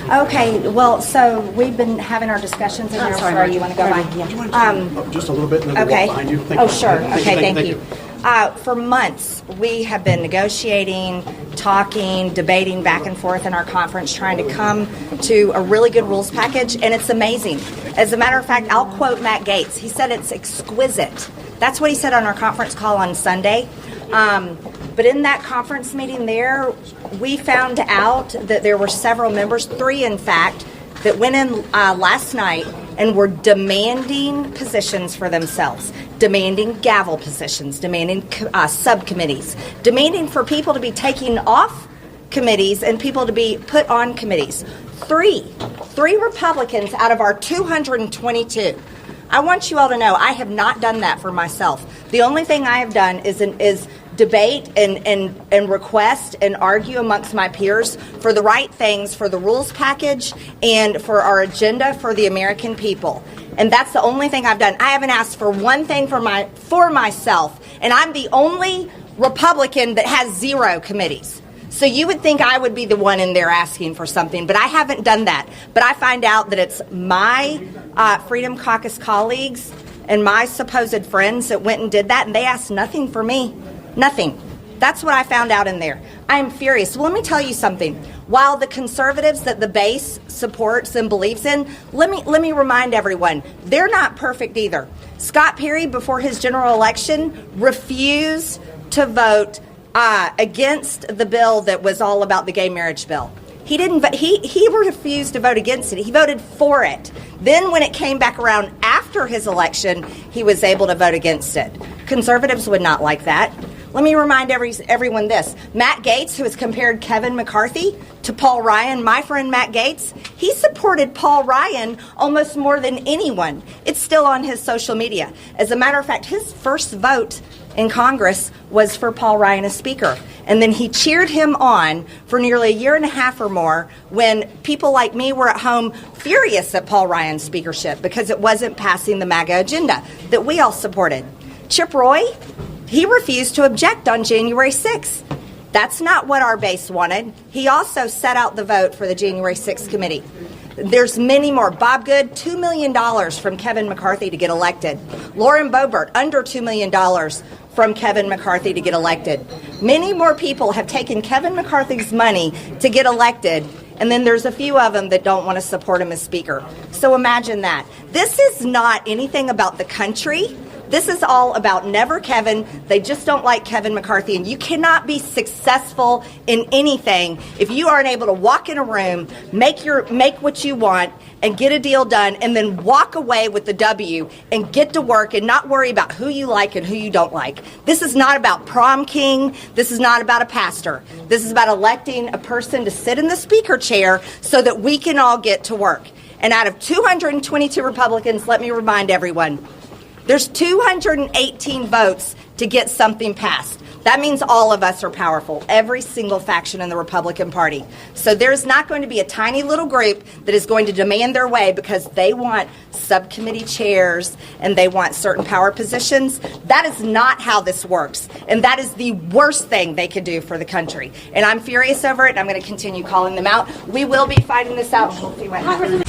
Okay, well, so we've been having our discussions in here. Sorry, you want to go by? Yeah. Just a little bit, and then Okay. we'll walk behind you. Thank Oh, you. sure. Thank you. you. For months, we have been negotiating, talking, debating back and forth in our conference, trying to come to a really good rules package, and it's amazing. As a matter of fact, I'll quote Matt Gaetz. He said it's exquisite. That's what he said on our conference call on Sunday. But in that conference meeting there, we found out that there were several members, 3 in fact, that went in last night and were demanding positions for themselves, demanding gavel positions, demanding subcommittees, demanding for people to be taken off committees and people to be put on committees. Three Republicans out of our 222. I want you all to know I have not done that for myself. The only thing I have done is debate and request and argue amongst my peers for the right things, for the rules package and for our agenda for the American people. And that's the only thing I've done. I haven't asked for one thing for myself, and I'm the only Republican that has 0 committees. So you would think I would be the one in there asking for something, but I haven't done that. But I find out that it's my Freedom Caucus colleagues and my supposed friends that went and did that, and they asked nothing for me. Nothing. That's what I found out in there. I am furious. Well, let me tell you something. While the conservatives that the base supports and believes in, let me remind everyone, they're not perfect either. Scott Perry, before his general election, refused to vote against the bill that was all about the gay marriage bill. He didn't. He refused to vote against it. He voted for it. Then, when it came back around after his election, he was able to vote against it. Conservatives would not like that. Let me remind everyone this. Matt Gaetz, who has compared Kevin McCarthy to Paul Ryan, my friend Matt Gaetz, he supported Paul Ryan almost more than anyone. It's still on his social media. As a matter of fact, his first vote in Congress was for Paul Ryan as Speaker. And then he cheered him on for nearly a year and a half or more when people like me were at home furious at Paul Ryan's speakership because it wasn't passing the MAGA agenda that we all supported. Chip Roy, he refused to object on January 6th. That's not what our base wanted. He also set out the vote for the January 6th committee. There's many more. Bob Good, $2 million from Kevin McCarthy to get elected. Lauren Boebert, under $2 million from Kevin McCarthy to get elected. Many more people have taken Kevin McCarthy's money to get elected, and then there's a few of them that don't want to support him as Speaker. So imagine that. This is not anything about the country. This is all about never Kevin. They just don't like Kevin McCarthy. And you cannot be successful in anything if you aren't able to walk in a room, make what you want, and get a deal done, and then walk away with the W and get to work and not worry about who you like and who you don't like. This is not about prom king. This is not about a pastor. This is about electing a person to sit in the speaker chair so that we can all get to work. And out of 222 Republicans, let me remind everyone, there's 218 votes to get something passed. That means all of us are powerful, every single faction in the Republican Party. So there's not going to be a tiny little group that is going to demand their way because they want subcommittee chairs and they want certain power positions. That is not how this works. And that is the worst thing they could do for the country. And I'm furious over it, and I'm going to continue calling them out. We will be fighting this out. We'll see what happens.